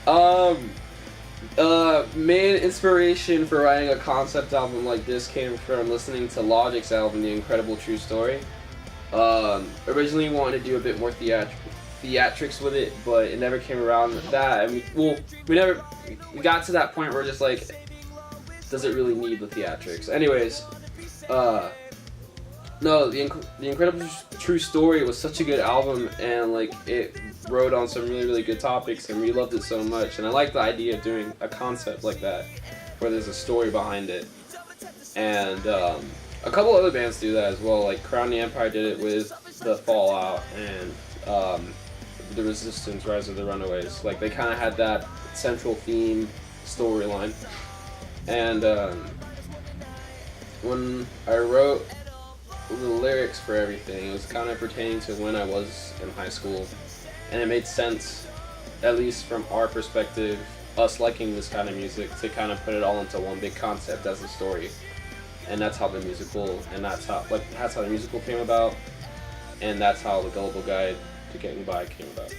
Um, Main inspiration for writing a concept album like this came from listening to Logic's album, The Incredible True Story. Originally wanted to do a bit more theatrics with it, but it never came around with that. And we got to that point where we're just like, does it really need the theatrics? Anyways, no, the Incredible True Story was such a good album, and like it wrote on some really good topics, and we loved it so much. And I like the idea of doing a concept like that, where there's a story behind it. And a couple other bands do that as well. Like Crown the Empire did it with the Fallout and the Resistance, Rise of the Runaways. Like they kind of had that central theme storyline. And when I wrote the lyrics for everything, it was kind of pertaining to when I was in high school, and it made sense, at least from our perspective, us liking this kind of music, to kind of put it all into one big concept as a story. And that's how the musical came about, and that's how the Gullible Guide to Getting By came about.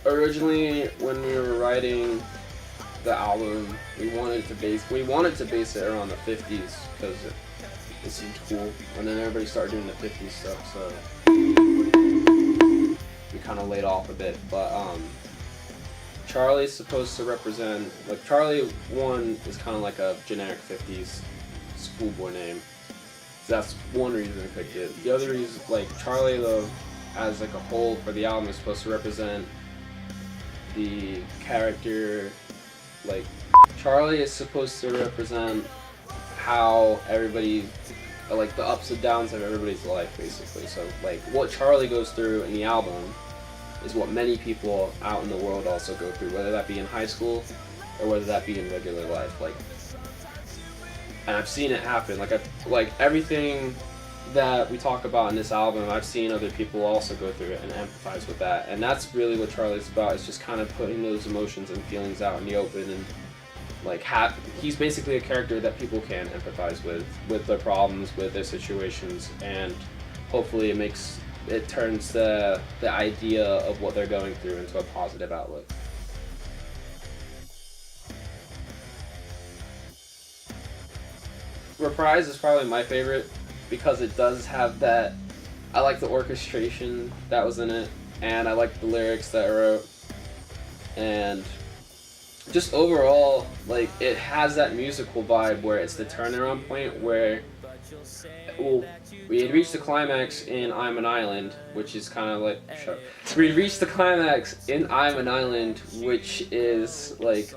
Originally, when we were writing the album, we wanted to base it around the 50s because it seemed cool, and then everybody started doing the 50s stuff, so we kind of laid off a bit. But Charlie's supposed to represent, like, Charlie 1 is kind of like a generic 50s schoolboy name. So that's one reason I picked it. The other reason, like, Charlie though, as like a whole for the album, is supposed to represent the character. Like, Charlie is supposed to represent how everybody, like, the ups and downs of everybody's life, basically. So, like, what Charlie goes through in the album is what many people out in the world also go through, whether that be in high school or whether that be in regular life. Like, and I've seen it happen. Like everything that we talk about in this album, I've seen other people also go through it and empathize with that. And that's really what Charlie's about, is just kind of putting those emotions and feelings out in the open, and like he's basically a character that people can empathize with their problems, with their situations, and hopefully it turns the idea of what they're going through into a positive outlook. Reprise is probably my favorite, because it does have that. I like the orchestration that was in it, and I like the lyrics that I wrote, and just overall, like, it has that musical vibe where it's the turnaround point where, well, we had reached the climax in I'm an Island, which is kind of like, we reached the climax in I'm an Island, which is like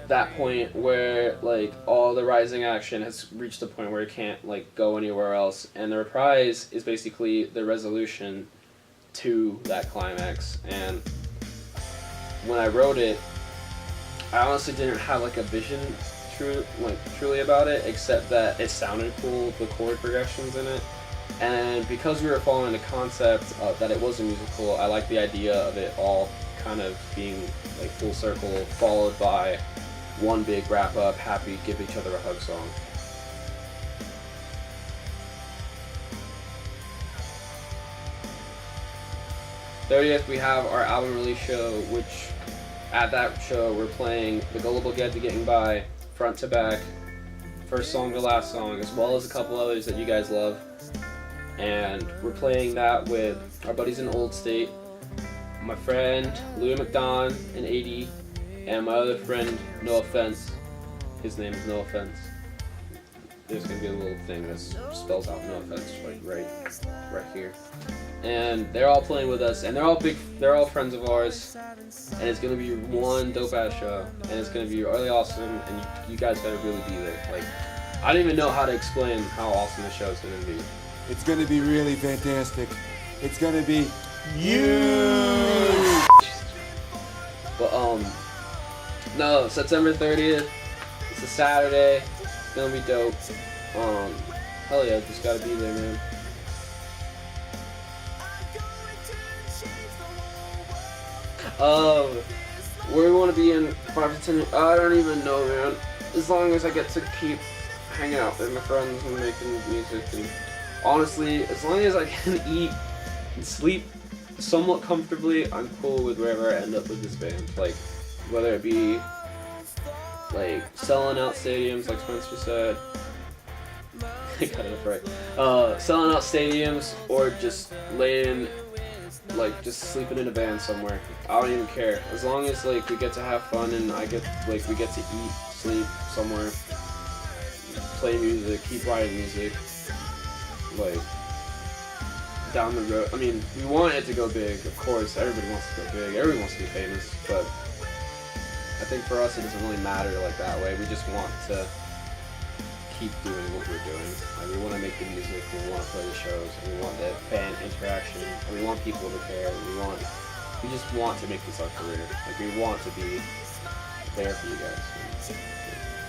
that point where, like, all the rising action has reached a point where it can't, like, go anywhere else, and the reprise is basically the resolution to that climax. And when I wrote it, I honestly didn't have like a vision truly about it, except that it sounded cool, the chord progressions in it. And because we were following the concept that it was a musical, I like the idea of it all kind of being like full circle, followed by one big wrap up, happy, give each other a hug song. '30th, we have our album release show, which at that show we're playing the Gullible Guide to Getting By, front to back, first song to last song, as well as a couple others that you guys love. And we're playing that with our buddies in Old State, my friend Louis McDon in AD, and my other friend, No Offense. His name is No Offense. There's gonna be a little thing that spells out No Offense, like right here. And they're all playing with us, and they're all friends of ours, and it's gonna be one dope ass show, and it's gonna be really awesome, and you guys gotta really be there. Like, I don't even know how to explain how awesome the show is gonna be. It's gonna be really fantastic. It's gonna be huge. But no, September 30th. It's a Saturday. It's gonna be dope. Hell yeah, just gotta be there, man. Where we want to be in 5 to 10, I don't even know, man. As long as I get to keep hanging out with my friends and making music and honestly, as long as I can eat and sleep somewhat comfortably, I'm cool with wherever I end up with this band. Like, whether it be like selling out stadiums, like Spencer said. I got it right. Selling out stadiums, or just laying, like, just sleeping in a van somewhere. I don't even care. As long as, like, we get to have fun and we get to eat, sleep somewhere, play music, keep writing music, like, down the road. I mean, we want it to go big, of course. Everybody wants to go big. Everybody wants to be famous, but I think for us it doesn't really matter like that way. We just want to keep doing what we're doing. Like, we want to make the music, we want to play the shows, and we want the fan interaction, and we want people to care, and we just want to make this our career. Like, we want to be there for you guys. And, yeah.